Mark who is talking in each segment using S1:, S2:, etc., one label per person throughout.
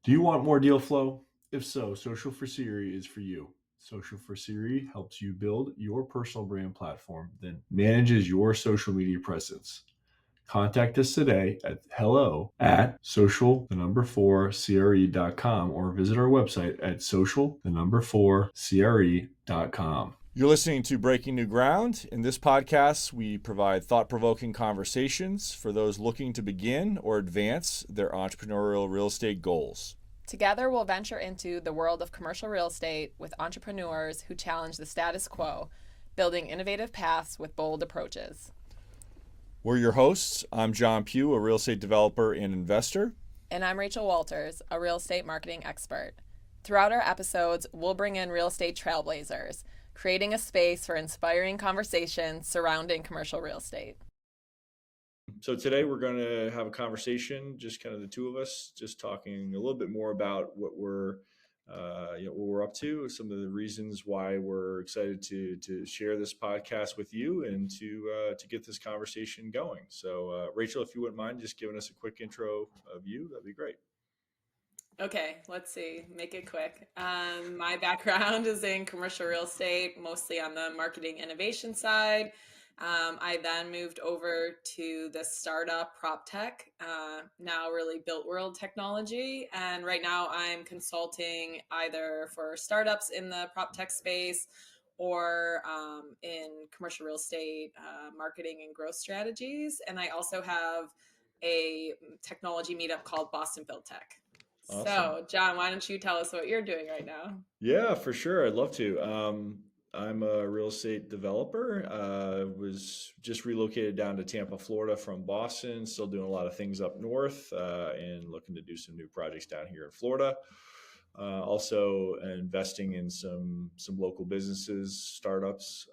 S1: Do you want more deal flow? If so, Social for Siri is for you. Social for Siri helps you build your personal brand platform, then manages your social media presence. Contact us today at hello at social, the number 4cre.com or visit our website at social, the number 4cre.com.
S2: You're listening to Breaking New Ground. In this podcast, we provide thought-provoking conversations for those looking to begin or advance their entrepreneurial real estate goals.
S3: Together, we'll venture into the world of commercial real estate with entrepreneurs who challenge the status quo, building innovative paths with bold approaches.
S2: We're your hosts. I'm John Pugh, a real estate developer and investor.
S3: And I'm Rachel Walters, a real estate marketing expert. Throughout our episodes, we'll bring in real estate trailblazers, creating a space for inspiring conversations surrounding commercial real estate.
S2: So today we're going to have a conversation, just kind of the two of us, just talking a little bit more about what we're up to, some of the reasons why we're excited to share this podcast with you and to get this conversation going. So Rachel, if you wouldn't mind just giving us a quick intro of you, that'd be great.
S3: Okay, let's see. Make it quick. My background is in commercial real estate, mostly on the marketing innovation side. I then moved over to the startup PropTech, now really built world technology. And right now I'm consulting either for startups in the PropTech space or in commercial real estate marketing and growth strategies. And I also have a technology meetup called Boston FinTech. Awesome. So, John, why don't you tell us what you're doing right now?
S2: Yeah, for sure. I'd love to. I'm a real estate developer. Was just relocated down to Tampa, Florida from Boston. Still doing a lot of things up north and looking to do some new projects down here in Florida. Also investing in some local businesses, startups,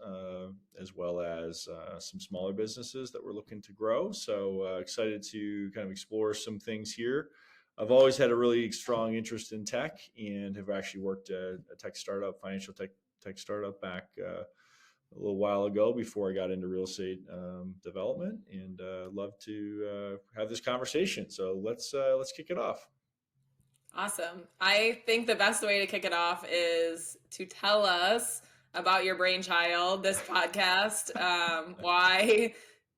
S2: as well as some smaller businesses that we're looking to grow. So excited to kind of explore some things here. I've always had a really strong interest in tech and have actually worked at a tech startup, financial tech startup back a little while ago before I got into real estate development, and love to have this conversation. So let's kick it off.
S3: Awesome. I think the best way to kick it off is to tell us about your brainchild, this podcast, why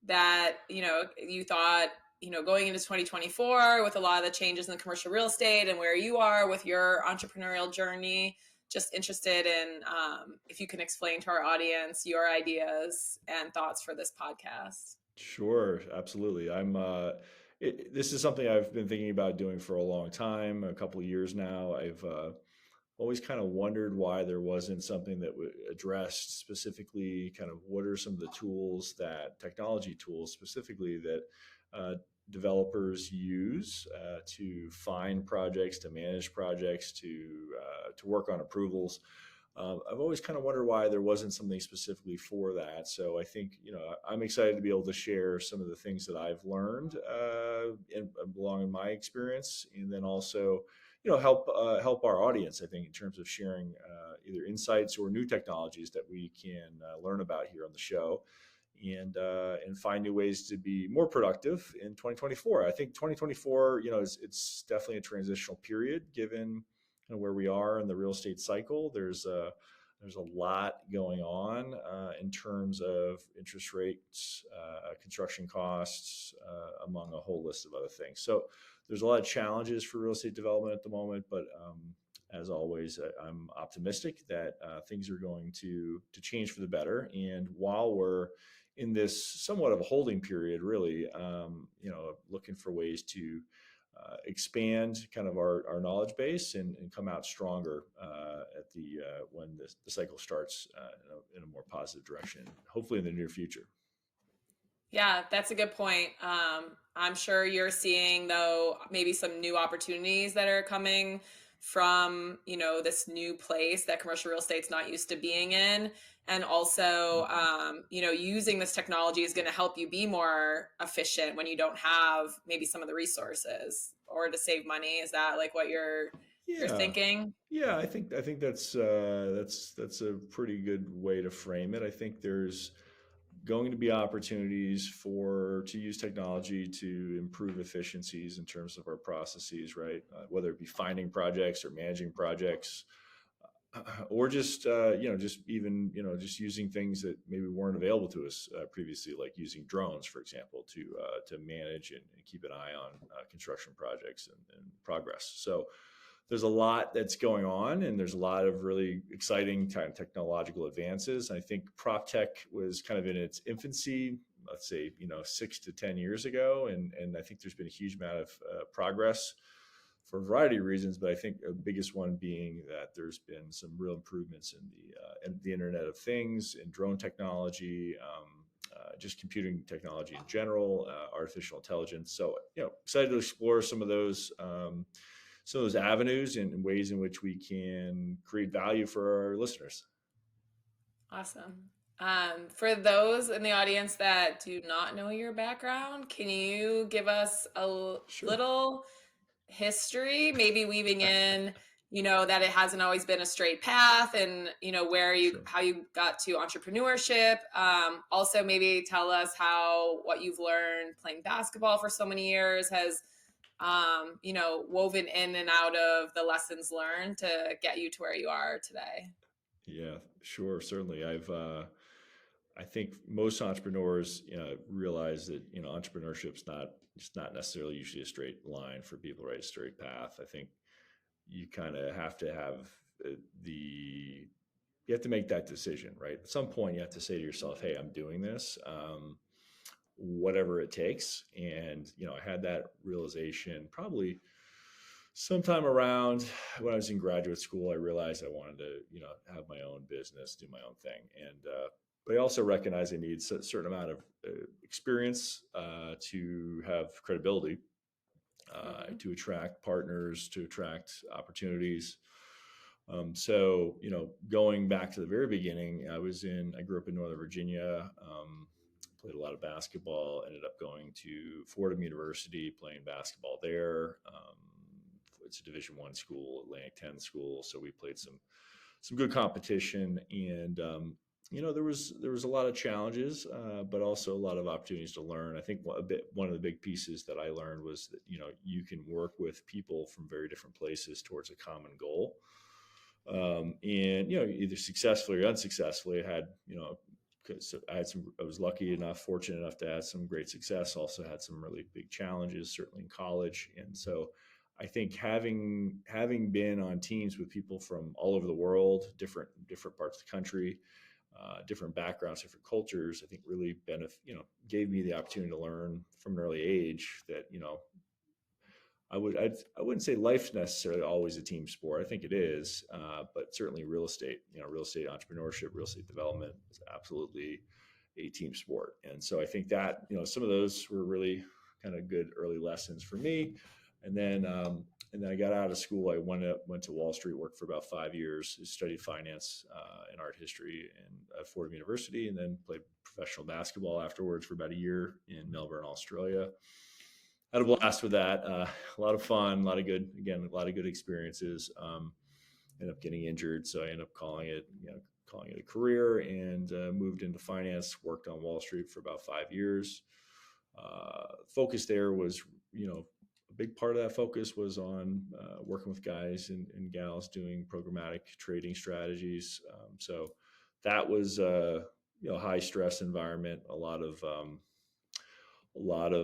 S3: that, you thought, going into 2024 with a lot of the changes in the commercial real estate and where you are with your entrepreneurial journey, just interested in if you can explain to our audience your ideas and thoughts for this podcast.
S2: Sure, absolutely. This is something I've been thinking about doing for a long time, a couple of years now. I've always kind of wondered why there wasn't something that addressed specifically kind of what are some of the tools technology tools specifically that developers use to find projects, to manage projects, to work on approvals. I've always kind of wondered why there wasn't something specifically for that. So I think, I'm excited to be able to share some of the things that I've learned along in my experience, and then also, help our audience, I think, in terms of sharing either insights or new technologies that we can learn about here on the show, and find new ways to be more productive in 2024. I think 2024, it's definitely a transitional period given where we are in the real estate cycle. There's a lot going on in terms of interest rates, construction costs, among a whole list of other things. So there's a lot of challenges for real estate development at the moment, but as always, I'm optimistic that things are going to change for the better. And while we're in this somewhat of a holding period, really, looking for ways to expand kind of our knowledge base and come out stronger at when the cycle starts in a more positive direction, hopefully in the near future.
S3: Yeah, that's a good point. I'm sure you're seeing, though, maybe some new opportunities that are coming from, this new place that commercial real estate's not used to being in. And also, using this technology is going to help you be more efficient when you don't have maybe some of the resources, or to save money. Is that like what you're thinking?
S2: Yeah, I think that's a pretty good way to frame it. I think there's going to be opportunities to use technology to improve efficiencies in terms of our processes, right? Whether it be finding projects or managing projects, or just just even just using things that maybe weren't available to us previously, like using drones, for example, to manage and keep an eye on construction projects and progress. So there's a lot that's going on, and there's a lot of really exciting kind of technological advances. I think prop tech was kind of in its infancy, let's say 6 to 10 years ago, and I think there's been a huge amount of progress for a variety of reasons, but I think the biggest one being that there's been some real improvements in the Internet of Things, in drone technology, just computing technology in general, artificial intelligence. So, excited to explore some of those avenues and ways in which we can create value for our listeners.
S3: Awesome. For those in the audience that do not know your background, can you give us a
S2: Sure.
S3: little history, maybe weaving in, that it hasn't always been a straight path, and
S2: Sure.
S3: how you got to entrepreneurship. Also, maybe tell us how what you've learned playing basketball for so many years has woven in and out of the lessons learned to get you to where you are today.
S2: Yeah, sure. Certainly. I think most entrepreneurs, realize that, entrepreneurship's not necessarily usually a straight line for people, right? A straight path. I think you kind of have to have you have to make that decision, right? At some point you have to say to yourself, hey, I'm doing this, whatever it takes. And, I had that realization probably sometime around when I was in graduate school. I realized I wanted to, have my own business, do my own thing. And, but I also recognized I needed a certain amount of experience to have credibility, to attract partners, to attract opportunities. So, going back to the very beginning, I grew up in Northern Virginia, played a lot of basketball, ended up going to Fordham University, playing basketball there. It's a Division I school, Atlantic 10 school. So we played some good competition, and there was a lot of challenges, but also a lot of opportunities to learn. I think one of the big pieces that I learned was that you can work with people from very different places towards a common goal, and either successfully or unsuccessfully. I was fortunate enough to have some great success. Also had some really big challenges, certainly in college, and so I think having been on teams with people from all over the world, different parts of the country, different backgrounds, different cultures, I think really gave me the opportunity to learn from an early age that I wouldn't say life's necessarily always a team sport. I think it is, but certainly real estate entrepreneurship, real estate development is absolutely a team sport. And so I think that some of those were really kind of good early lessons for me. And then I got out of school. I went to Wall Street, worked for about 5 years, studied finance and art history at Fordham University, and then played professional basketball afterwards for about a year in Melbourne, Australia. Had a blast with that. A lot of fun, a lot of good experiences. Ended up getting injured, so I ended up calling it a career, and moved into finance. Worked on Wall Street for about 5 years. Focus there was, a big part of that focus was on working with guys and gals doing programmatic trading strategies. So that was high stress environment, a lot of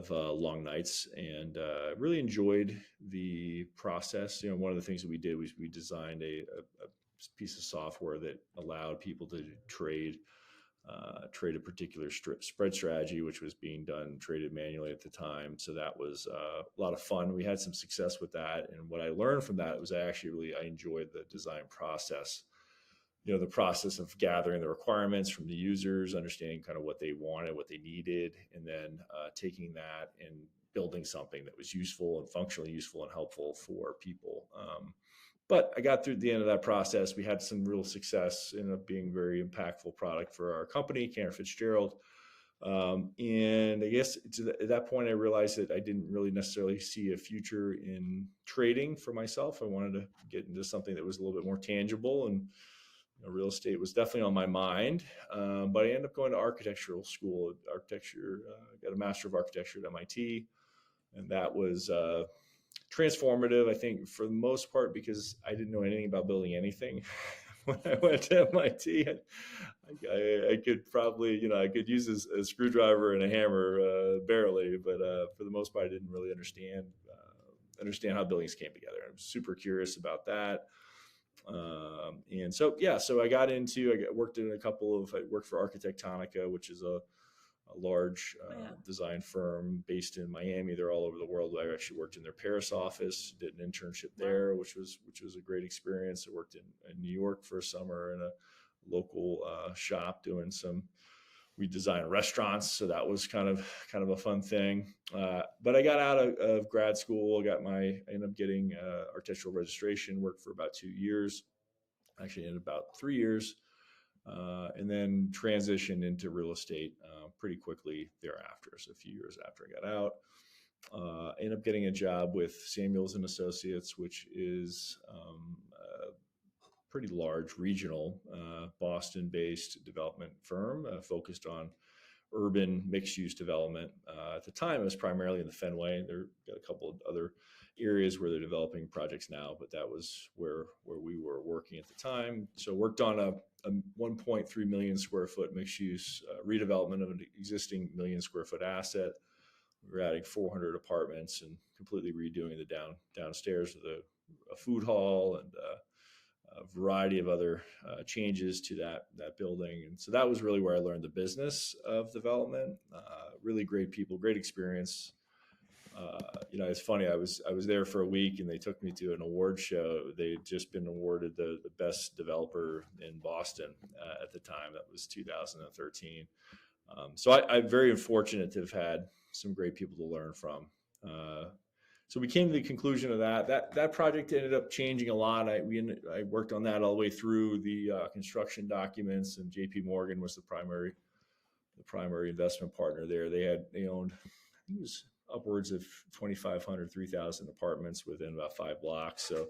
S2: long nights, and really enjoyed the process. One of the things that we did was we designed a piece of software that allowed people to trade a particular spread strategy, which was being traded manually at the time. So that was a lot of fun. We had some success with that. And what I learned from that was I enjoyed the design process, the process of gathering the requirements from the users, understanding kind of what they wanted, what they needed, and then taking that and building something that was useful and functionally useful and helpful for people. But I got through the end of that process. We had some real success, ended up being a very impactful product for our company, Cantor Fitzgerald. And I guess at that point, I realized that I didn't really necessarily see a future in trading for myself. I wanted to get into something that was a little bit more tangible and real estate was definitely on my mind, but I ended up going to architectural school, got a Master of Architecture at MIT, and that was transformative, I think, for the most part, because I didn't know anything about building anything. When I went to MIT, I could probably, I could use a screwdriver and a hammer barely, but for the most part, I didn't really understand how buildings came together. I'm super curious about that. And so, yeah, so I worked I worked for Architectonica, which is a large design firm based in Miami. They're all over the world. I actually worked in their Paris office, did an internship there, which was a great experience. I worked in New York for a summer in a local shop doing we design restaurants, so that was kind of a fun thing. But I got out of grad school, I ended up getting architectural registration, worked for about 2 years, actually in about 3 years, and then transitioned into real estate pretty quickly thereafter. So a few years after I got out, ended up getting a job with Samuels and Associates, which is a pretty large regional Boston-based development firm focused on urban mixed-use development. At the time, it was primarily in the Fenway. There got a couple of other areas where they're developing projects now, but that was where we were working at the time. So worked on a 1.3 million square foot mixed-use redevelopment of an existing million square foot asset. We were adding 400 apartments and completely redoing the downstairs with a food hall and a variety of other changes to that building. And so that was really where I learned the business of development. Really great people, great experience. It's funny. I was there for a week, and they took me to an award show. They'd just been awarded the best developer in Boston at the time. That was 2013. So I'm very fortunate to have had some great people to learn from. So we came to the conclusion of that project ended up changing a lot. I worked on that all the way through the construction documents, and JP Morgan was the primary investment partner there. They owned, I think it was upwards of 2,500, 3,000 apartments within about 5 blocks. So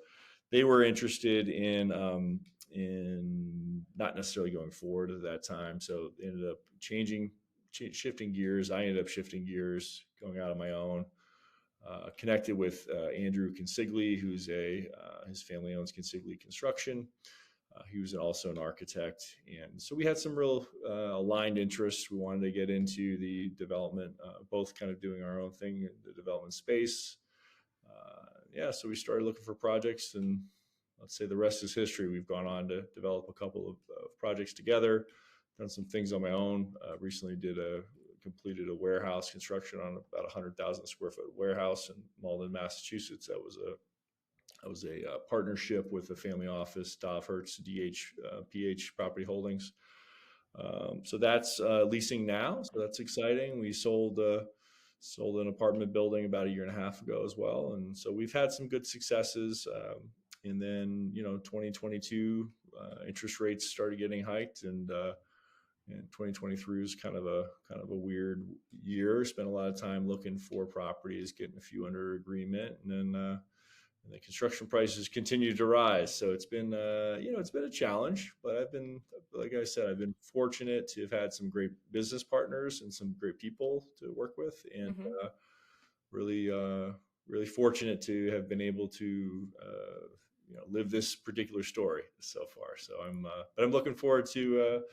S2: they were interested in not necessarily going forward at that time. So they ended up shifting gears. I ended up shifting gears, going out on my own. Connected with Andrew Consigli, who's his family owns Consigli Construction. He was also an architect, and so we had some real aligned interests. We wanted to get into the development, both kind of doing our own thing in the development space. So we started looking for projects, and let's say the rest is history. We've gone on to develop a couple of projects together, done some things on my own. Recently completed a warehouse construction on about 100,000 square foot warehouse in Malden, Massachusetts. That was a partnership with a family office, Dov Hertz, PH Property Holdings. So that's leasing now. So that's exciting. We sold an apartment building about 1.5 years ago as well. And so we've had some good successes. And then, 2022, interest rates started getting hiked, and 2023 was kind of a weird year. Spent a lot of time looking for properties, getting a few under agreement, and then the construction prices continue to rise. So it's been it's been a challenge, but I've been fortunate to have had some great business partners and some great people to work with, and really fortunate to have been able to live this particular story so far. So but I'm looking forward to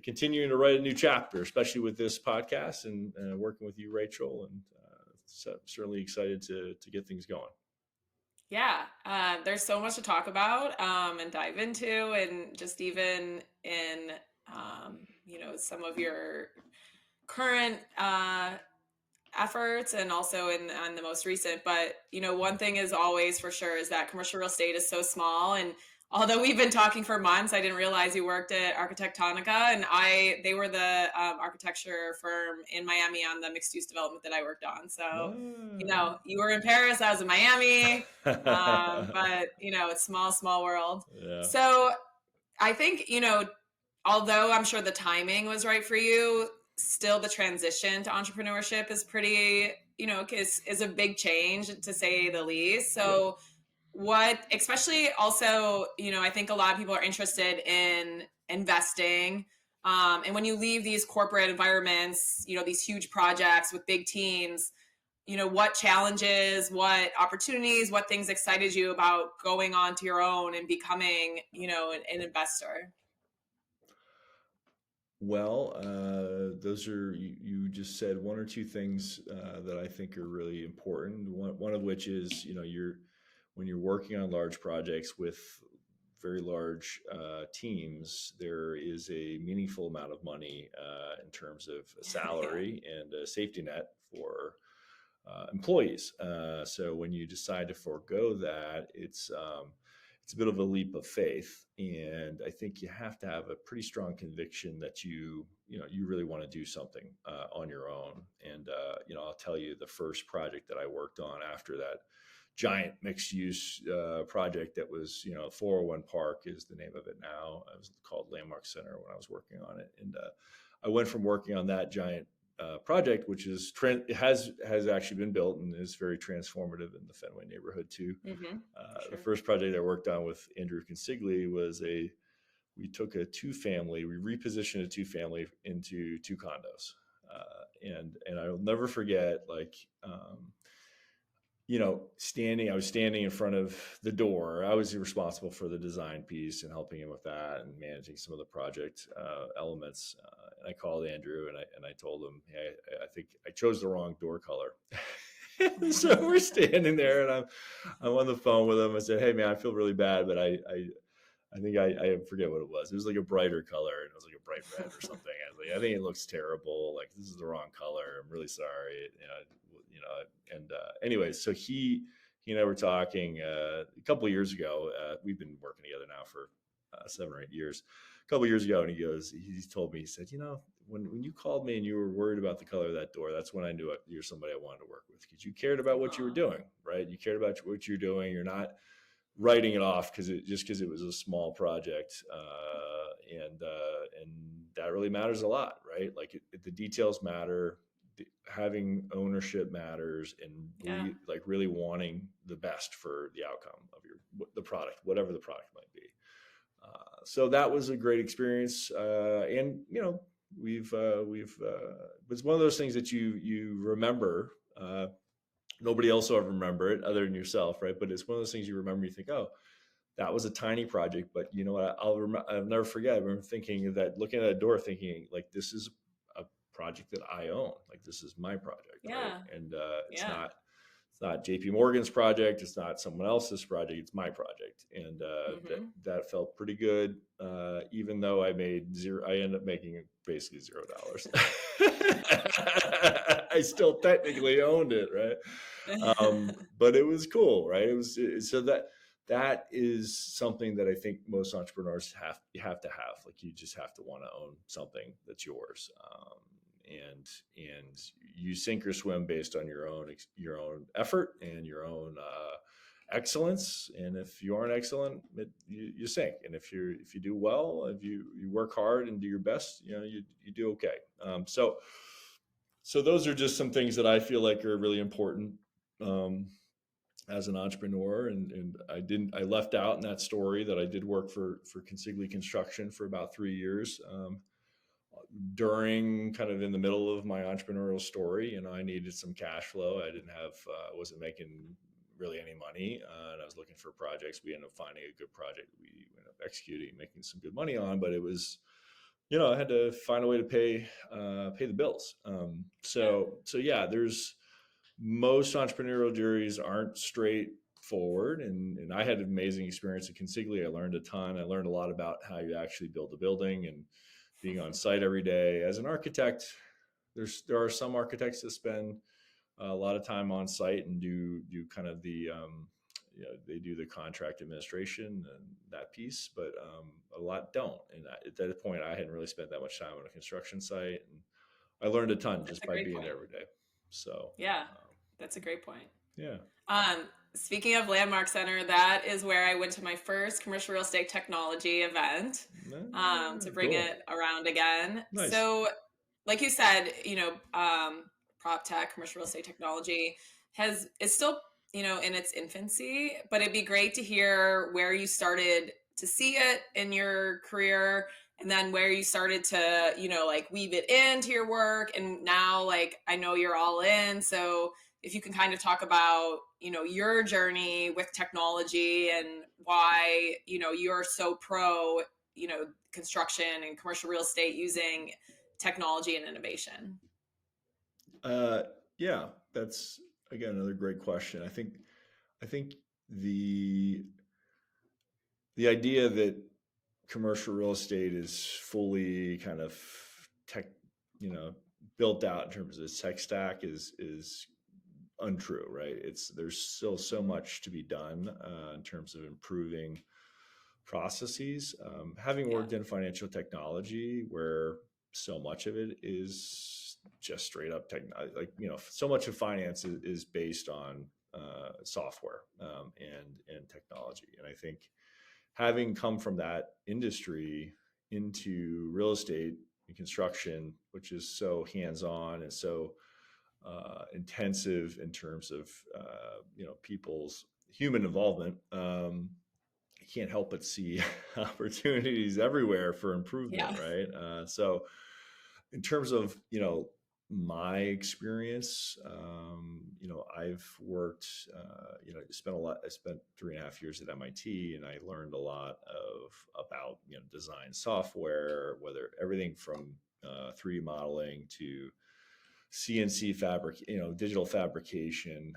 S2: continuing to write a new chapter, especially with this podcast and working with you, Rachel, and certainly excited to get things going.
S3: Yeah, there's so much to talk about and dive into, and just even in some of your current efforts, and also on the most recent. But one thing is always for sure is that commercial real estate is so small, and although we've been talking for months, I didn't realize you worked at Architectonica, and they were the architecture firm in Miami on the mixed use development that I worked on. So, you were in Paris, I was in Miami, but it's small world.
S2: Yeah.
S3: So I think, although I'm sure the timing was right for you, still the transition to entrepreneurship is pretty, is a big change, to say the least. So what, especially also, I think a lot of people are interested in investing. And when you leave these corporate environments, these huge projects with big teams, what challenges, what opportunities, what things excited you about going on to your own and becoming, an investor?
S2: Well, those are you just said one or two things that I think are really important. One of which is, you're when you're working on large projects with very large teams, there is a meaningful amount of money in terms of a
S3: Yeah.
S2: salary and a safety net for employees. So when you decide to forego that, it's a bit of a leap of faith, and I think you have to have a pretty strong conviction that you really want to do something on your own. And I'll tell you, the first project that I worked on after that giant mixed use project that was 401 Park is the name of it now. It was called Landmark Center when I was working on it, and I went from working on that giant project, which has actually been built and is very transformative in the Fenway neighborhood too.
S3: Mm-hmm.
S2: The
S3: Sure.
S2: first project I worked on with Andrew Consigli was we took a we repositioned a two family into two condos, and I'll never forget, like, I was standing in front of the door. I was responsible for the design piece and helping him with that and managing some of the project elements. And I called Andrew and I told him, hey, I think I chose the wrong door color. So we're standing there, and I'm on the phone with him. I said, hey man, I feel really bad, but I think I forget what it was. It was like a brighter color, and it was like a bright red or something. I was like, I think it looks terrible. Like, this is the wrong color. I'm really sorry. And anyways, so he and I were talking a couple of years ago. We've been working together now for 7 or 8 years. A couple of years ago, and he told me, he said, when you called me and you were worried about the color of that door, that's when I knew you're somebody I wanted to work with, because you cared about what you were
S3: Aw.
S2: doing, right? You cared about what you're doing. You're not writing it off because it was a small project, and that really matters a lot, right? Like, the details matter, having ownership matters, and
S3: Yeah.
S2: really wanting the best for the outcome of the product, whatever the product might be. So that was a great experience, and we've it's one of those things that you remember. Nobody else will ever remember it other than yourself, right? But it's one of those things you remember. You think, oh, that was a tiny project, but you know what? I'll never forget. I remember thinking that, looking at a door, thinking, like, this is a project that I own. Like, this is my project, right?
S3: Yeah.
S2: And
S3: Yeah.
S2: it's not JP Morgan's project. It's not someone else's project. It's my project, and
S3: Mm-hmm.
S2: that felt pretty good. Even though I made zero, I ended up making basically $0. I still technically owned it, right? But it was cool, right? So that is something that I think most entrepreneurs have to have. Like, you just have to want to own something that's yours, and you sink or swim based on your own effort and your own excellence. And if you aren't excellent, you sink. And if you do well, if you work hard and do your best, you do okay. So those are just some things that I feel like are really important. As an entrepreneur, and I left out in that story that I did work for Consigli Construction for about 3 years, during kind of in the middle of my entrepreneurial story. I needed some cash flow. I wasn't making really any money, and I was looking for projects. We ended up finding a good project. We ended up executing, making some good money on, but it was, I had to find a way to pay the bills.
S3: Yeah.
S2: So yeah, most entrepreneurial journeys aren't straightforward, and I had an amazing experience at Consigli. I learned a ton. I learned a lot about how you actually build a building, and being on site every day. As an architect, there are some architects that spend a lot of time on site and do kind of they do the contract administration and that piece, but a lot don't. And at that point, I hadn't really spent that much time on a construction site, and I learned a ton
S3: That's
S2: just
S3: a
S2: by
S3: great
S2: being
S3: point.
S2: there every day. So
S3: Yeah. That's a great point.
S2: yeah.
S3: Speaking of Landmark Center, that is where I went to my first commercial real estate technology event, to bring
S2: Cool.
S3: it around again.
S2: Nice.
S3: So, like you said, prop tech, commercial real estate technology is still in its infancy, but it'd be great to hear where you started to see it in your career, and then where you started to, like weave it into your work. And now, like, I know you're all in. So if you can kind of talk about, your journey with technology and why, you're so pro, construction and commercial real estate using technology and innovation.
S2: Uh, yeah, that's again another great question. I think the the idea that commercial real estate is fully kind of tech, you know, built out in terms of its tech stack is untrue, right? There's still so much to be done in terms of improving processes. Having
S3: Yeah.
S2: worked in financial technology, where so much of it is just straight up like so much of finance is based on software and technology, and I think having come from that industry into real estate and construction, which is so hands-on and so intensive in terms of people's human involvement, you can't help but see opportunities everywhere for improvement,
S3: Yeah.
S2: right? So, in terms of my experience, I've worked, spent a lot. I spent 3.5 years at MIT, and I learned a lot about design software, whether everything from 3D modeling to CNC fabric, digital fabrication.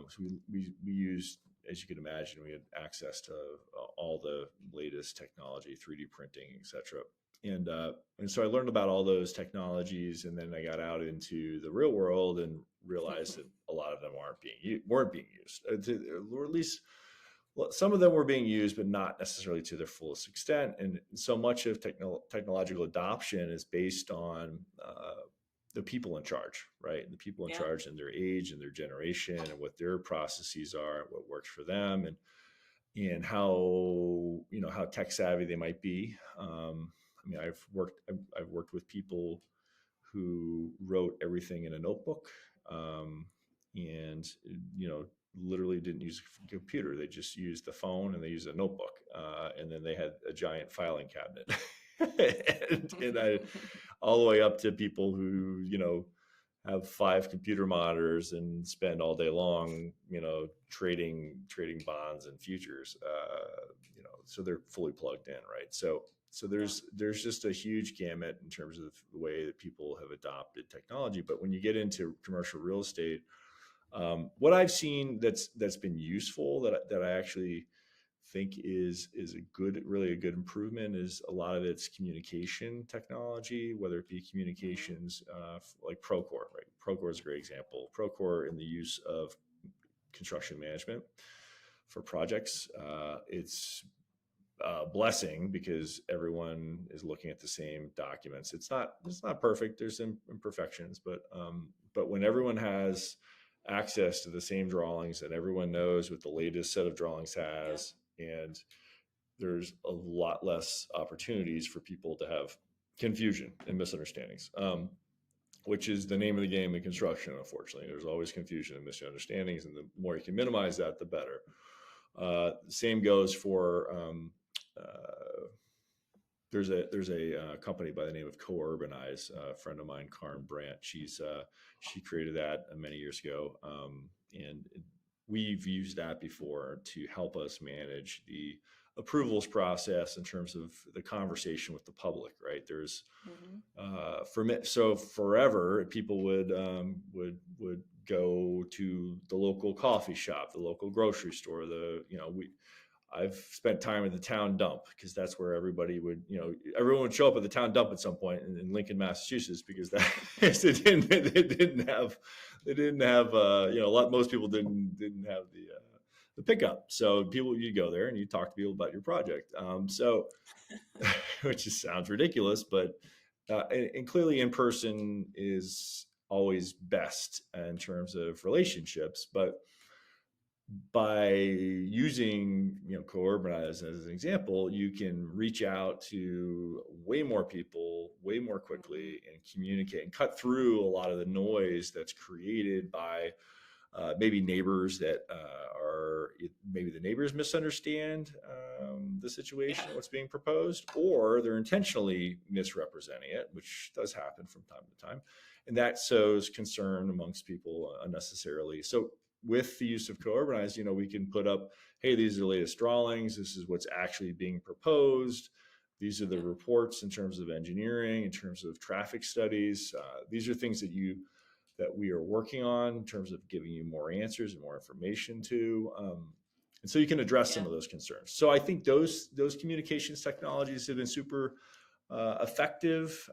S2: So we used, as you can imagine, we had access to all the latest technology, 3D printing, etc. And so I learned about all those technologies, and then I got out into the real world and realized that a lot of them weren't being used, or at least some of them were being used, but not necessarily to their fullest extent. And so much of technological adoption is based on the people in charge, right? And the people in
S3: Yeah.
S2: charge and their age and their generation and what their processes are, what works for them, and how tech savvy they might be. I mean, I've worked with people who wrote everything in a notebook, and literally didn't use a computer. They just used the phone and they used a notebook, and then they had a giant filing cabinet. and I all the way up to people who have 5 computer monitors and spend all day long trading bonds and futures, so they're fully plugged in, right? So
S3: Yeah.
S2: there's just a huge gamut in terms of the way that people have adopted technology. But when you get into commercial real estate, what I've seen that's been useful, that I actually think is really a good improvement, is a lot of its communication technology, whether it be
S3: Mhm.
S2: communications like Procore, right? Procore is a great example. Procore in the use of construction management for projects, it's a blessing because everyone is looking at the same documents. It's not perfect. There's imperfections, but when everyone has access to the same drawings and everyone knows what the latest set of drawings
S3: Yeah.
S2: has, and there's a lot less opportunities for people to have confusion and misunderstandings, which is the name of the game in construction. Unfortunately, there's always confusion and misunderstandings, and the more you can minimize that, the better. Same goes for there's a company by the name of Co-Urbanize. A friend of mine, Karen Brandt, she created that many years ago, and we've used that before to help us manage the approvals process in terms of the conversation with the public. Right? There's
S3: Mhm.
S2: so forever people would go to the local coffee shop, the local grocery store, I've spent time at the town dump because that's where everyone would show up at the town dump at some point in Lincoln, Massachusetts, because they didn't have most people didn't have the pickup. So you go there and you talk to people about your project. So which just sounds ridiculous, but and clearly in person is always best in terms of relationships, but by using Co-Urbanize as an example, you can reach out to way more people way more
S3: Mhm.
S2: quickly and communicate and cut through a lot of the noise that's created by maybe neighbors that maybe the neighbors misunderstand the situation,
S3: Yeah.
S2: what's being proposed, or they're intentionally misrepresenting it, which does happen from time to time. And that sows concern amongst people unnecessarily. So with the use of co-urbanized, we can put up, hey, these are the latest drawings. This is what's actually being proposed. These are the
S3: Yeah.
S2: reports in terms of engineering, in terms of traffic studies. These are things that we are working on in terms of giving you more answers and more information to. And so you can address some
S3: Yeah.
S2: of those concerns. So I think those communications technologies have been super effective.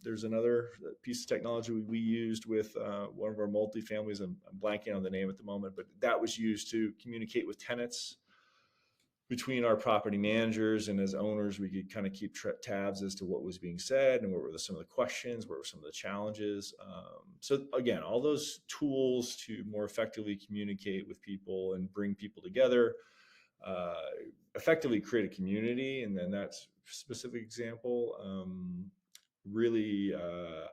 S2: There's another piece of technology we used with one of our multifamilies. I'm blanking on the name at the moment, but that was used to communicate with tenants between our property managers, and as owners, we could kind of keep tabs as to what was being said and what were some of the questions, what were some of the challenges. So again, all those tools to more effectively communicate with people and bring people together, effectively create a community. And then that specific example, really,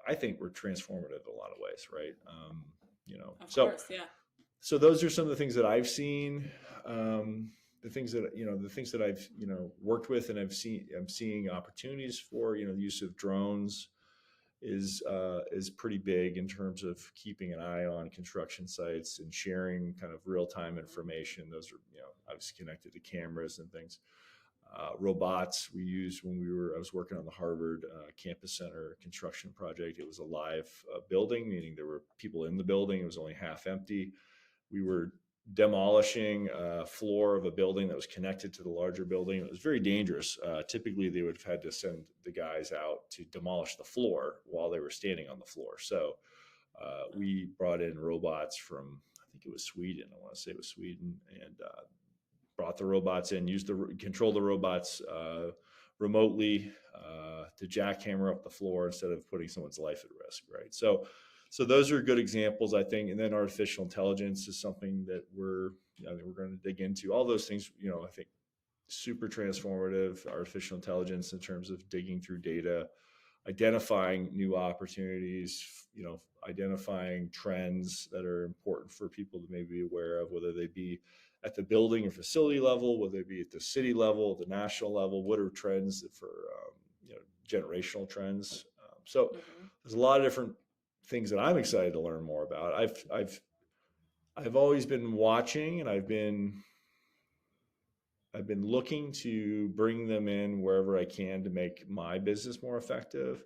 S2: I think were transformative in a lot of ways, right?
S3: Of
S2: So
S3: course. Yeah.
S2: those are some of the things that I've seen. The things that I've worked with, and I'm seeing opportunities for. The use of drones is pretty big in terms of keeping an eye on construction sites and sharing kind of real time information. Those are obviously connected to cameras and things. Robots we used when I was working on the Harvard campus center construction project. It was a live building, meaning there were people in the building. It was only half empty. We were demolishing a floor of a building that was connected to the larger building. It was very dangerous. Typically, they would have had to send the guys out to demolish the floor while they were standing on the floor. So we brought in robots from, I think it was Sweden. I want to say it was Sweden, and brought the robots in, control the robots remotely to jackhammer up the floor instead of putting someone's life at risk, right? So those are good examples, I think. And then artificial intelligence is something that we're going to dig into. All those things, I think super transformative. Artificial intelligence in terms of digging through data, identifying new opportunities, identifying trends that are important for people to maybe be aware of, whether they be at the building or facility level, whether it be at the city level, the national level. What are trends for generational trends? So there's a lot of different things that I'm excited to learn more about. I've always been watching, and I've been looking to bring them in wherever I can to make my business more effective.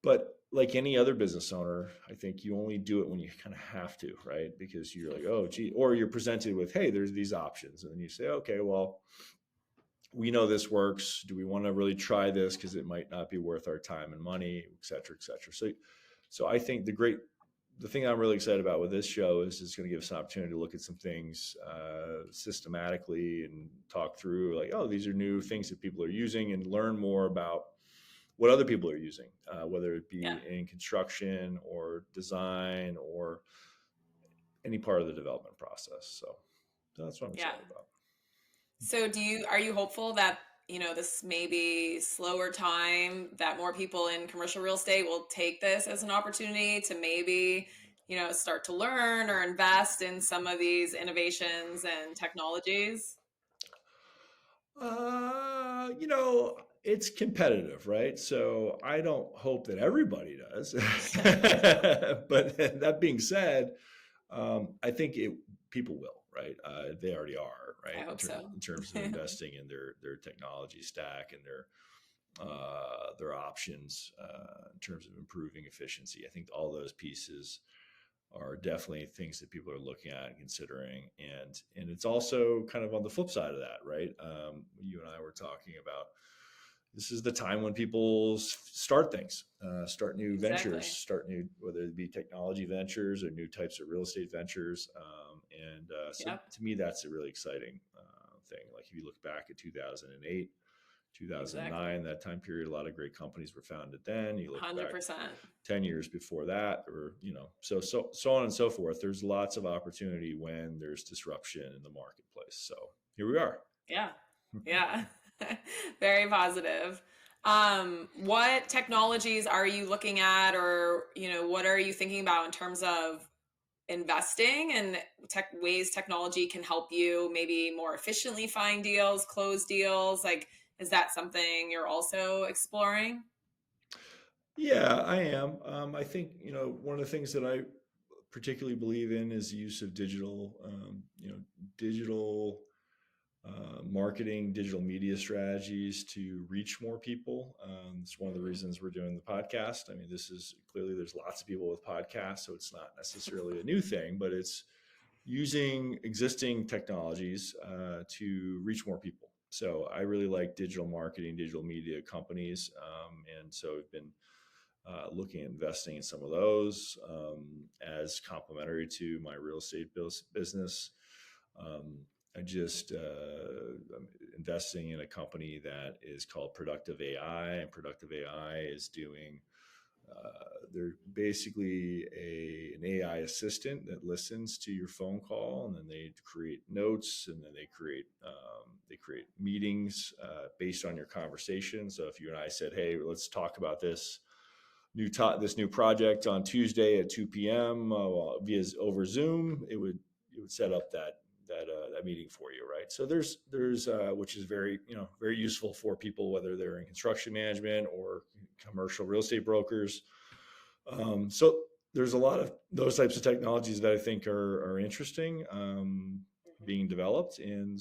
S2: But like any other business owner, I think you only do it when you kind of have to, right? Because you're like, oh, gee, or you're presented with, hey, there's these options. And then you say, okay, well, we know this works. Do we want to really try this? Because it might not be worth our time and money, et cetera, et cetera. So I think the thing I'm really excited about with this show is it's going to give us an opportunity to look at some things systematically and talk through like, oh, these are new things that people are using, and learn more about what other people are using, whether it be in construction or design or any part of the development process. So that's what I'm excited about.
S3: So are you hopeful that, this may be slower time, that more people in commercial real estate will take this as an opportunity to maybe, start to learn or invest in some of these innovations and technologies?
S2: It's competitive, right? So I don't hope that everybody does. But that being said, I think people will, right? They already are, right?
S3: I hope so.
S2: In terms of investing in their technology stack and their options in terms of improving efficiency. I think all those pieces are definitely things that people are looking at and considering. And it's also kind of on the flip side of that, right? You and I were talking about, this is the time when people start things, start new ventures, whether it be technology ventures or new types of real estate ventures. To me, that's a really exciting thing. Like if you look back at 2008, 2009, that time period, a lot of great companies were founded then. You look
S3: 100%.
S2: back 10 years before that, or, so on and so forth. There's lots of opportunity when there's disruption in the marketplace. So here we are.
S3: Yeah. Yeah. Very positive. What technologies are you looking at, or, what are you thinking about in terms of investing and ways technology can help you maybe more efficiently find deals, close deals? Like, is that something you're also exploring?
S2: Yeah, I am. I think, one of the things that I particularly believe in is the use of digital marketing, digital media strategies to reach more people. It's one of the reasons we're doing the podcast. I mean, this is clearly there's lots of people with podcasts, so it's not necessarily a new thing, but it's using existing technologies to reach more people. So I really like digital marketing, digital media companies, and so I've been looking at investing in some of those as complementary to my real estate business. Um, I'm investing in a company that is called Productive AI, and Productive AI is doing. They're basically an AI assistant that listens to your phone call, and then they create notes, and then they create meetings based on your conversation. So if you and I said, "Hey, let's talk about this new project on Tuesday at 2 p.m. Via over Zoom," it would set up that meeting for you, right? So there's which is very useful for people whether they're in construction management or commercial real estate brokers. So there's a lot of those types of technologies that I think are interesting being developed, and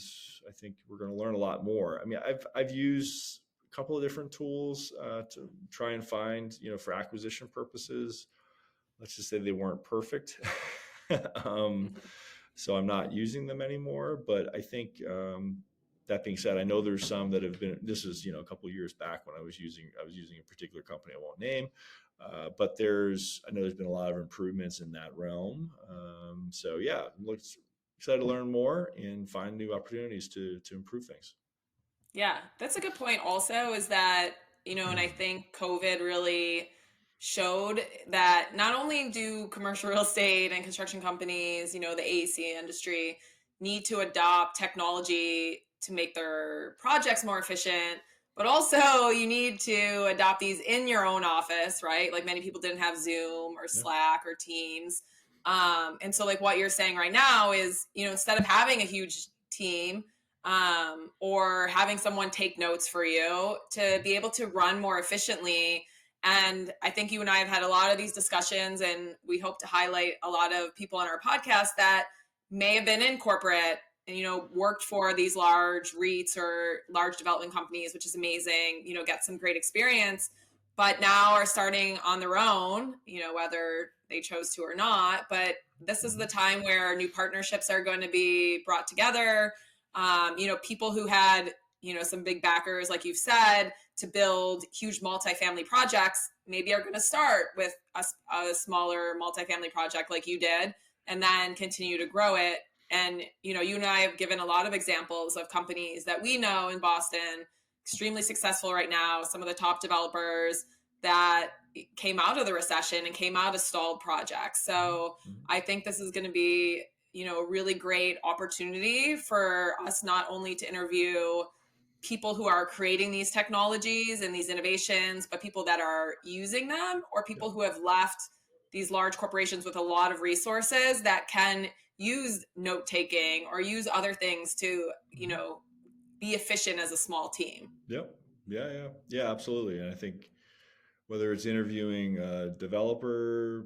S2: I think we're going to learn a lot more. I mean, I've used a couple of different tools to try and find, for acquisition purposes. Let's just say they weren't perfect. um, so I'm not using them anymore. But I think that being said, I know there's some that have been. This is a couple of years back when I was using a particular company I won't name. But I know there's been a lot of improvements in that realm. So yeah, excited to learn more and find new opportunities to improve things.
S3: Yeah, that's a good point also, is that, and I think COVID really showed that not only do commercial real estate and construction companies, the AEC industry need to adopt technology to make their projects more efficient, but also you need to adopt these in your own office, right? Like many people didn't have Zoom or
S2: Yeah.
S3: Slack or Teams. And so like what you're saying right now is, instead of having a huge team, or having someone take notes for you to be able to run more efficiently. And I think you and I have had a lot of these discussions, and we hope to highlight a lot of people on our podcast that may have been in corporate and, worked for these large REITs or large development companies, which is amazing, get some great experience, but now are starting on their own, whether they chose to or not. But this is the time where new partnerships are going to be brought together. People who had, some big backers, like you've said, to build huge multifamily projects, maybe are going to start with a smaller multifamily project like you did, and then continue to grow it. And, you and I have given a lot of examples of companies that we know in Boston, extremely successful right now, some of the top developers that came out of the recession and came out of stalled projects. So I think this is going to be, a really great opportunity for us not only to interview people who are creating these technologies and these innovations, but people that are using them, or people who have left these large corporations with a lot of resources that can use note taking or use other things to, be efficient as a small team.
S2: Yep. Yeah, absolutely. And I think whether it's interviewing a developer,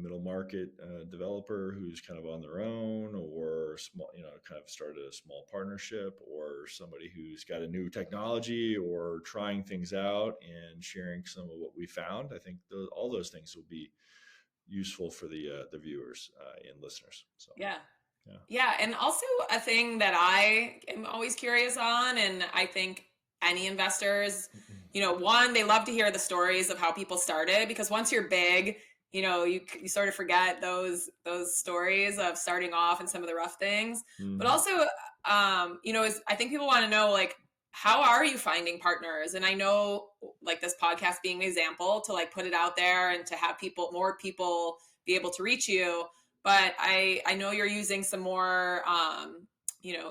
S2: middle market developer who's kind of on their own, or small, kind of started a small partnership, or somebody who's got a new technology or trying things out and sharing some of what we found, I think all those things will be useful for the viewers and listeners. So
S3: Yeah. And also a thing that I am always curious on, and I think any investors, one, they love to hear the stories of how people started, because once you're big, you sort of forget those stories of starting off and some of the rough things. But also, I think people want to know, like, how are you finding partners? And I know, like, this podcast being an example to like put it out there and to have more people be able to reach you. But I know you're using some more,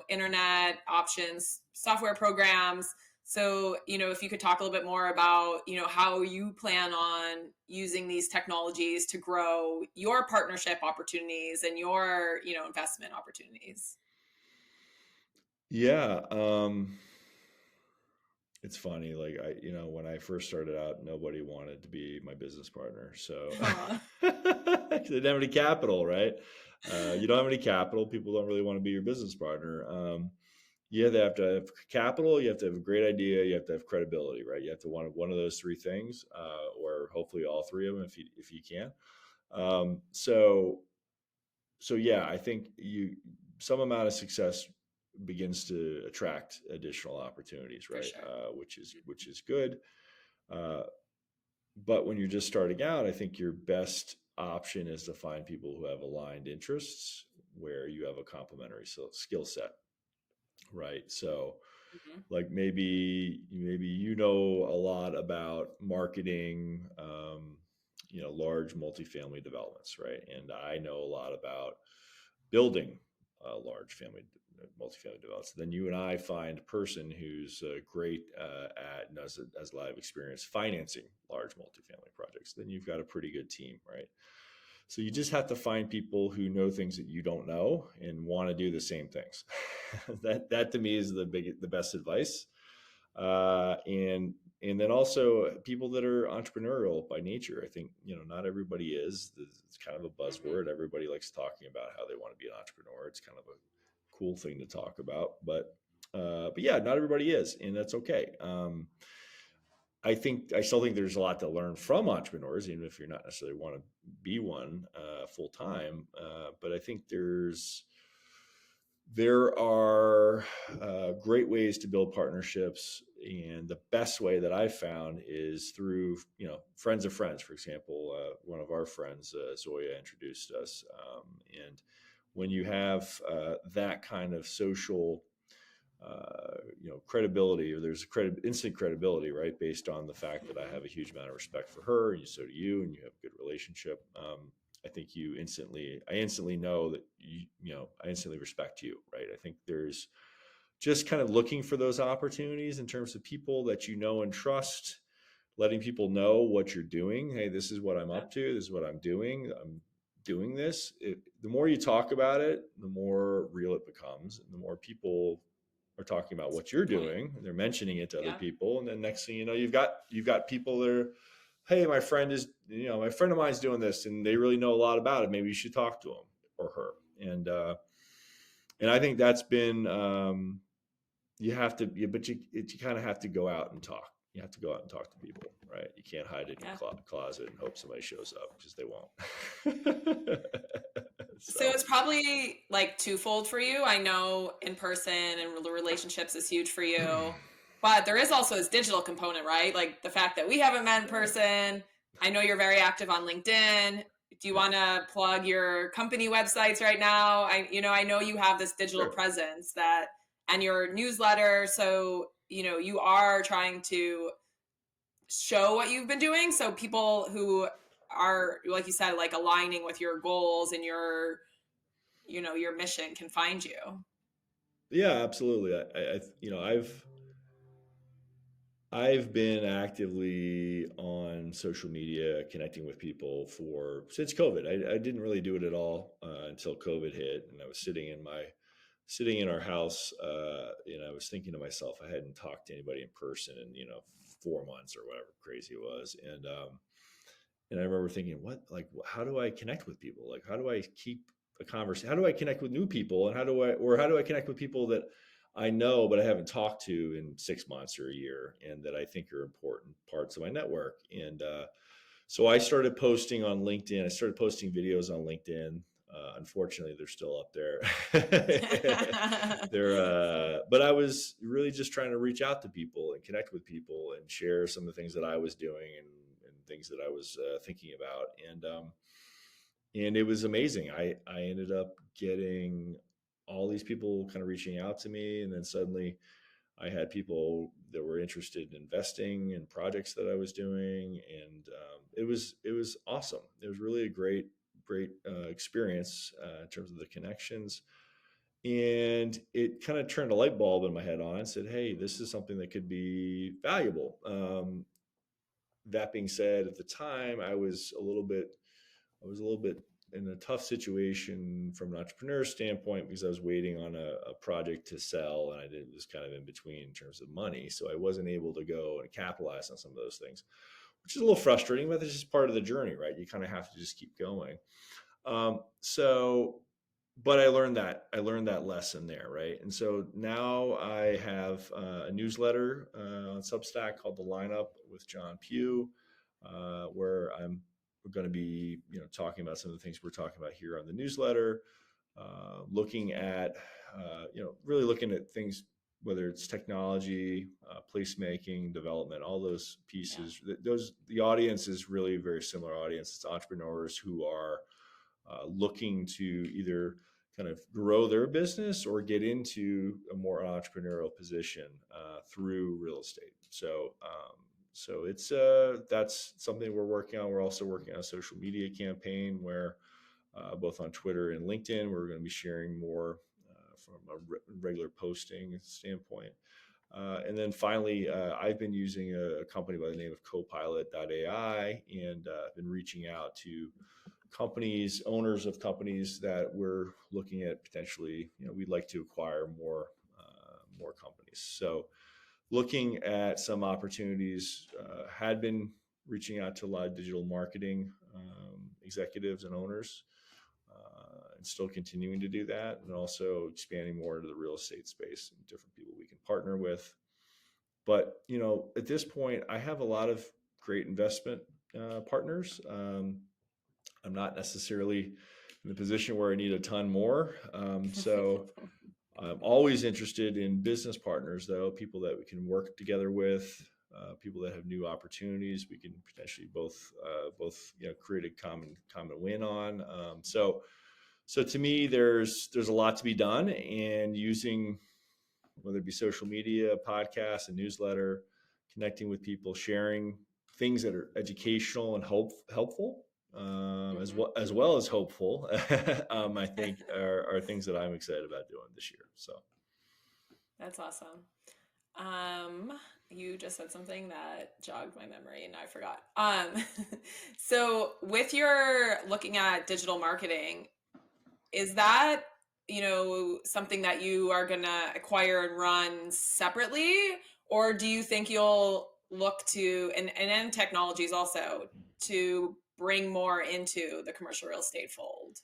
S3: internet options, software programs. So, if you could talk a little bit more about, how you plan on using these technologies to grow your partnership opportunities and your, investment opportunities.
S2: Yeah. It's funny, like when I first started out, nobody wanted to be my business partner. So
S3: Aw.
S2: they didn't have any capital, right? You don't have any capital. People don't really want to be your business partner. You have to have capital. You have to have a great idea. You have to have credibility, right? You have to want one of those three things, or hopefully all three of them if you can. So yeah, I think some amount of success begins to attract additional opportunities,
S3: For
S2: right?
S3: sure.
S2: Which is good. Uh, but when you're just starting out, I think your best option is to find people who have aligned interests, where you have a complementary skill set, right? So
S3: Mhm.
S2: like maybe a lot about marketing, large multifamily developments, right? And I know a lot about building large multifamily developments. Then you and I find a person who's great at and has a lot of experience financing large multifamily projects. Then you've got a pretty good team, right? So you just have to find people who know things that you don't know and want to do the same things. That to me is the best advice. And then also people that are entrepreneurial by nature. I think not everybody is. It's kind of a
S3: Mhm.
S2: buzzword. Everybody likes talking about how they want to be an entrepreneur. It's kind of a cool thing to talk about, but yeah, not everybody is, and that's okay. I still think there's a lot to learn from entrepreneurs, even if you're not necessarily want to be one full time. But I think there are great ways to build partnerships, and the best way that I've found is through friends of friends. For example, one of our friends, Zoya, introduced us, and when you have that kind of social credibility, or there's instant credibility, right? Based on the fact that I
S3: Mhm.
S2: have a huge amount of respect for her, and so do you, and you have a good relationship. I think I instantly know that I instantly respect you, right? I think there's just kind of looking for those opportunities in terms of people that you know and trust, letting people know what you're doing. Hey, this is what I'm
S3: Yeah.
S2: up to. This is what I'm doing. I'm doing this. The more you talk about it, the more real it becomes, and the more people are talking about
S3: That's a
S2: what you're
S3: good point.
S2: doing, and they're mentioning it to other
S3: Yeah.
S2: people, and then next thing you know, you've got people that are, hey, my friend of mine's doing this, and they really know a lot about it. Maybe you should talk to him or her. And I think that's been you have to, but you kind of have to go out and talk. You have to go out and talk to people, right? You can't hide in your
S3: Yeah.
S2: closet and hope somebody shows up, because they won't.
S3: So
S2: So
S3: it's probably like twofold for you. I know in person and relationships is huge for you, but there is also this digital component, right? Like the fact that we haven't met in
S2: right,
S3: person. I know you're very active on LinkedIn. Do you
S2: yeah,
S3: want to plug your company websites right now? I know you have this digital
S2: sure.
S3: presence and your newsletter. So, you are trying to show what you've been doing. So people who are, like you said, like aligning with your goals and your mission can find you.
S2: Yeah, absolutely. I've been actively on social media, connecting with people since COVID. I didn't really do it at all until COVID hit, and I was sitting in our house, and I was thinking to myself, I hadn't talked to anybody in person in 4 months or whatever crazy it was, and I remember thinking, how do I connect with people? Like, how do I keep a conversation? How do I connect with new people? And how do I connect with people that I know, but I haven't talked to in 6 months or a year, and that I think are important parts of my network? And so I started posting on LinkedIn. I started posting videos on LinkedIn. Unfortunately, they're still up there. But I was really just trying to reach out to people and connect with people and share some of the things that I was doing, and things that I was thinking about. And it was amazing. I ended up getting all these people kind of reaching out to me, and then suddenly I had people that were interested in investing in projects that I was doing, and it was awesome. It was really a great experience in terms of the connections. And it kind of turned a light bulb in my head on and said, hey, this is something that could be valuable. That being said, at the time, I was a little bit in a tough situation from an entrepreneur standpoint because I was waiting on a project to sell, and it was kind of in between in terms of money. So I wasn't able to go and capitalize on some of those things, which is a little frustrating, but this is part of the journey, right? You kind of have to just keep going. So, but I learned that lesson there, right? And so now I have a newsletter on Substack called The Lineup with John Pugh, where we're going to be, talking about some of the things we're talking about here on the newsletter, looking at, really looking at things, whether it's technology, placemaking, development, all those pieces. The audience is really a very similar audience. It's entrepreneurs who are looking to either kind of grow their business or get into a more entrepreneurial position through real estate. So it's that's something we're working on. We're also working on a social media campaign where both on Twitter and LinkedIn, we're going to be sharing more from a regular posting standpoint. And then finally, I've been using a company by the name of Copilot.ai, and been reaching out to companies, owners of companies that we're looking at potentially, we'd like to acquire more companies. So looking at some opportunities, had been reaching out to a lot of digital marketing executives and owners, and still continuing to do that, and also expanding more into the real estate space and different people we can partner with. But at this point, I have a lot of great investment partners. I'm not necessarily in the position where I need a ton more. So I'm always interested in business partners, though, people that we can work together with, people that have new opportunities. We can potentially both create a common win on. So to me, there's a lot to be done, and using, whether it be social media, podcasts, a newsletter, connecting with people, sharing things that are educational and helpful, as well as hopeful, I think are things that I'm excited about doing this year. So
S3: That's awesome. You just said something that jogged my memory and I forgot. So with your looking at digital marketing, is that, something that you are going to acquire and run separately? Or do you think you'll look to, and in technologies also, to bring more into the commercial real estate fold?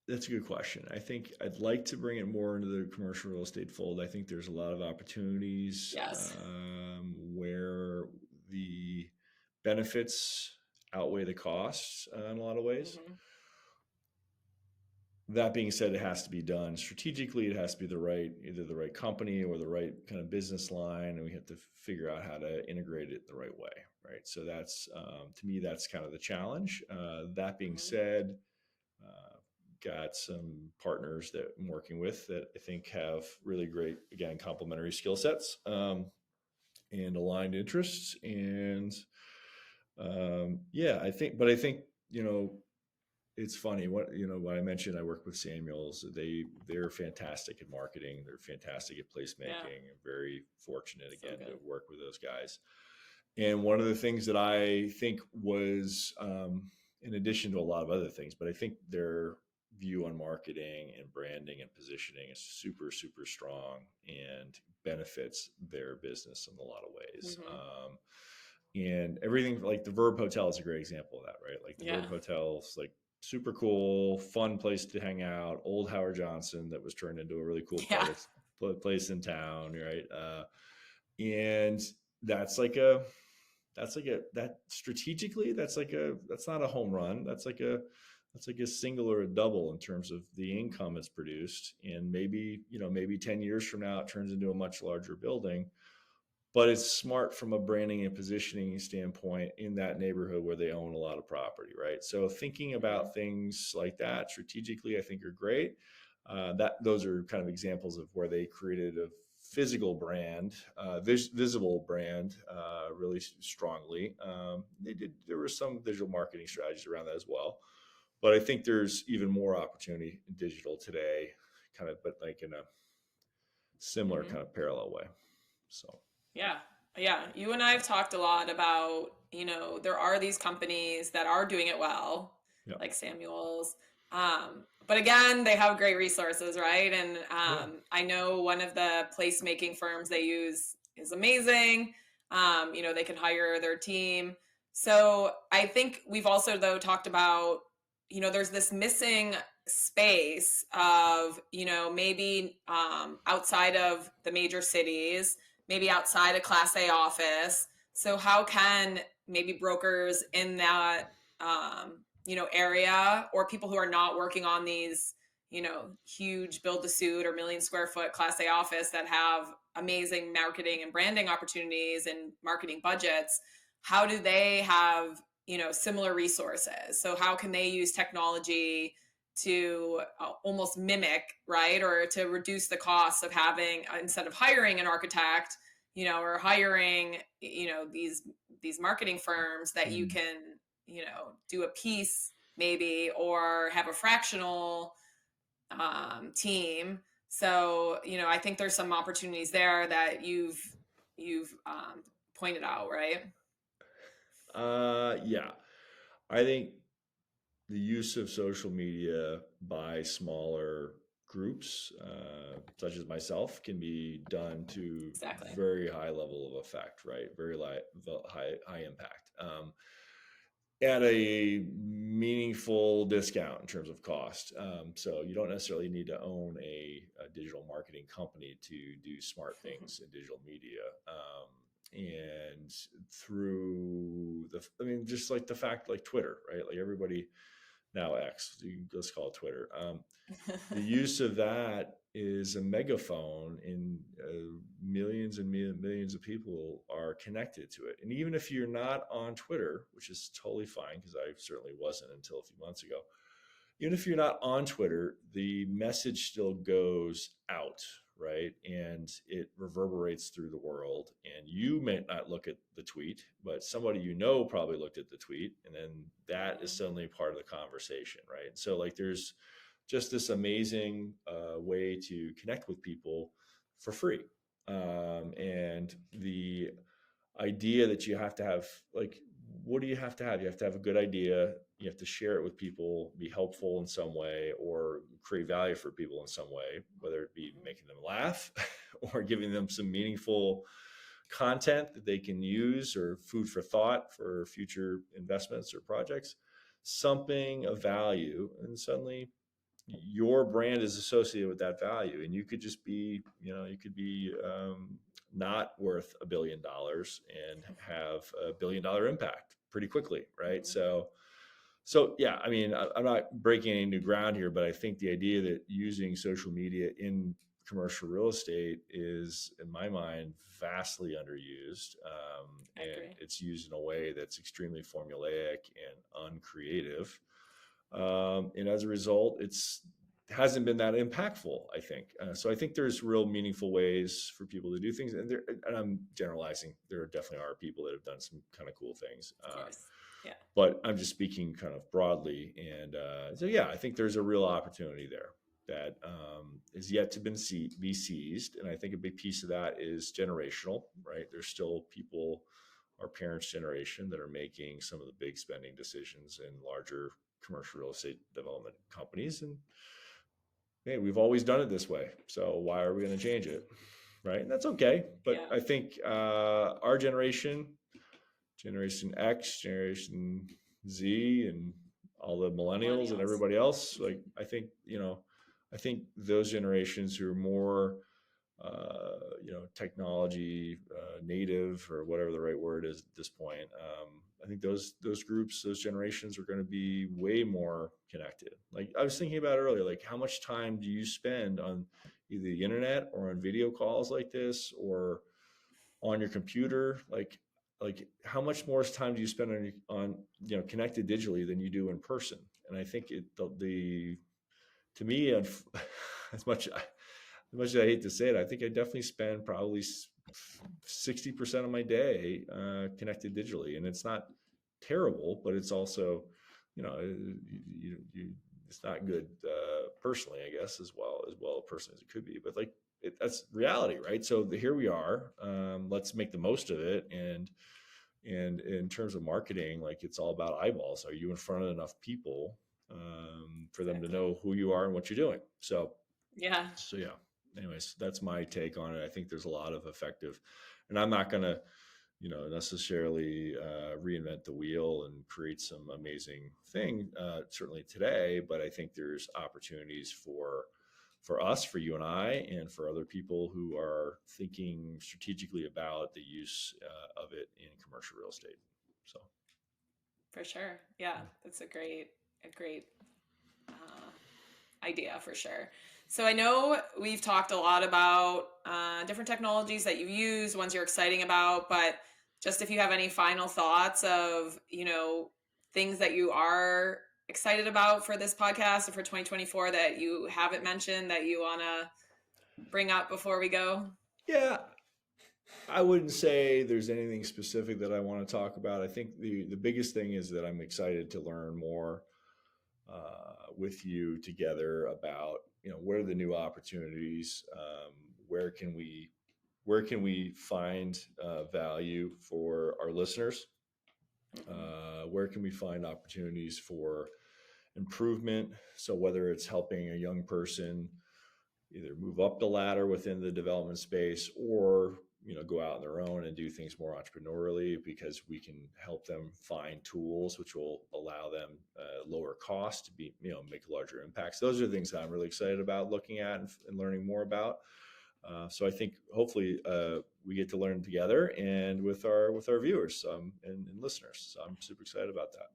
S2: That's a good question. I think I'd like to bring it more into the commercial real estate fold. I think there's a lot of opportunities
S3: Yes.
S2: where the benefits outweigh the costs in a lot of ways.
S3: Mm-hmm.
S2: That being said, it has to be done strategically. It has to be either the right company or the right kind of business line, and we have to figure out how to integrate it the right way, right? So that's to me, that's kind of the challenge. That being said, got some partners that I'm working with that I think have really great, again, complementary skill sets and aligned interests, and I think it's funny what I mentioned. I work with Samuels. They're fantastic at marketing. They're fantastic at placemaking. I'm very fortunate again to work with those guys. And one of the things that I think was, in addition to a lot of other things, but I think their view on marketing and branding and positioning is super, super strong and benefits their business in a lot of ways. And everything, like the Verb Hotel is a great example of that, right? Like the Verb Hotel's like super cool, fun place to hang out. Old Howard Johnson that was turned into a really cool place in town, right? And that's strategically, that's not a home run. That's like a single or a double in terms of the income it's produced. And maybe 10 years from now, it turns into a much larger building. But it's smart from a branding and positioning standpoint in that neighborhood where they own a lot of property, right? So thinking about things like that strategically, I think are great. Those are kind of examples of where they created a physical brand, visible brand, really strongly. There were some digital marketing strategies around that as well. But I think there's even more opportunity in digital today, kind of, but like in a similar
S3: Mhm.
S2: kind of parallel way. So
S3: Yeah. Yeah. You and I have talked a lot about, there are these companies that are doing it well,
S2: yeah,
S3: like Samuel's. But again, they have great resources, right? And
S2: yeah.
S3: I know one of the placemaking firms they use is amazing. They can hire their team. So I think we've also, though, talked about, there's this missing space of, maybe outside of the major cities, maybe outside a Class A office. So how can maybe brokers in that area, or people who are not working on these huge build to suit or million square foot Class A office that have amazing marketing and branding opportunities and marketing budgets, how do they have similar resources? So how can they use technology to almost mimic, right, or to reduce the cost of having, instead of hiring an architect, or hiring these marketing firms, that you
S2: Mm.
S3: can do a piece maybe, or have a fractional team. So I think there's some opportunities there that you've pointed out, right?
S2: Yeah, I think the use of social media by smaller groups, such as myself, can be done to
S3: Exactly.
S2: very high level of effect, right? Very high impact, at a meaningful discount in terms of cost. So you don't necessarily need to own a digital marketing company to do smart things in digital media. And through I mean, just like the fact, like Twitter, right? Like everybody now X, let's call it Twitter. The use of that is a megaphone, and millions and millions of people are connected to it. And even if you're not on Twitter, which is totally fine, because I certainly wasn't until a few months ago, even if you're not on Twitter, the message still goes out, right? And it reverberates through the world. And you may not look at the tweet, but somebody probably looked at the tweet, and then that is
S3: Mhm.
S2: suddenly part of the conversation, right? So like there's just this amazing way to connect with people for free. And the idea that you have to have, like, what do you have to have? You have to have a good idea, you have to share it with people, be helpful in some way, or create value for people in some way, whether it be making them laugh or giving them some meaningful content that they can use, or food for thought for future investments or projects, something of value. And suddenly your brand is associated with that value, and you could just be, you could be not worth $1 billion and have $1 billion impact pretty quickly, right?
S3: Mhm.
S2: So yeah, I mean, I'm not breaking any new ground here, but I think the idea that using social media in commercial real estate is, in my mind, vastly underused,
S3: I
S2: and
S3: agree.
S2: it's used in a way that's extremely formulaic and uncreative, and as a result, it's hasn't been that impactful, I think. So I think there's real meaningful ways for people to do things, and I'm generalizing. There definitely are people that have done some kind of cool things,
S3: Of course. Yeah.
S2: but I'm just speaking kind of broadly. And so yeah, I think there's a real opportunity there that is yet to be seized, and I think a big piece of that is generational, right? There's still people, our parents' generation, that are making some of the big spending decisions in larger commercial real estate development companies. And hey, we've always done it this way, so why are we going to change it, right? And that's okay. But
S3: Yeah.
S2: I think our Generation X, Generation Z, and all the millennials and
S3: Millennials.
S2: everybody else, like I think those generations who are more technology native, or whatever the right word is at this point. I think those groups, those generations, are going to be way more connected. Like I was thinking about earlier, like how much time do you spend on either the internet or on video calls like this, or on your computer? Like how much more time do you spend on connected digitally than you do in person? And I think the to me, as much as I hate to say it, I think I definitely spend probably 60% of my day connected digitally, and it's not terrible, but it's also, it's not good personally, I guess, as well personally as it could be. But like that's reality, right? So here we are. Let's make the most of it. And in terms of marketing, like it's all about eyeballs. Are you in front of enough people for them to know who you are and what you're doing? So
S3: yeah.
S2: Anyways, that's my take on it. I think there's a lot of effective, and I'm not going to necessarily reinvent the wheel and create some amazing thing certainly today, but I think there's opportunities for us, for you and I, and for other people who are thinking strategically about the use of it in commercial real estate. So
S3: for sure, yeah, that's a great idea for sure. So I know we've talked a lot about different technologies that you use, ones you're exciting about, but just if you have any final thoughts of, things that you are excited about for this podcast and for 2024 that you haven't mentioned that you want to bring up before we go?
S2: Yeah, I wouldn't say there's anything specific that I want to talk about. I think the biggest thing is that I'm excited to learn more with you together about what are the new opportunities, where can we find value for our listeners, where can we find opportunities for improvement. So whether it's helping a young person either move up the ladder within the development space or go out on their own and do things more entrepreneurially, because we can help them find tools which will allow them lower cost to be make larger impacts. Those are the things that I'm really excited about looking at and learning more about. So I think hopefully we get to learn together and with our viewers and listeners. So I'm super excited about that.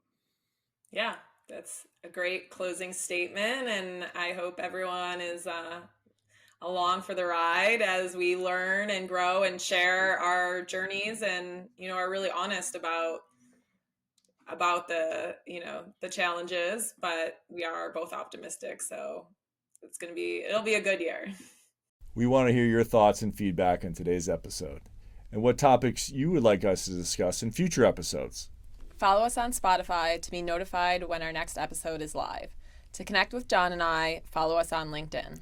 S3: Yeah, that's a great closing statement, and I hope everyone is along for the ride as we learn and grow and share our journeys, and are really honest about the challenges, but we are both optimistic, so it'll be a good year.
S1: We want to hear your thoughts and feedback on today's episode and what topics you would like us to discuss in future episodes.
S3: Follow us on Spotify to be notified when our next episode is live. To connect with John and I, follow us on LinkedIn.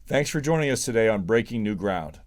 S1: Thanks for joining us today on Breaking New Ground.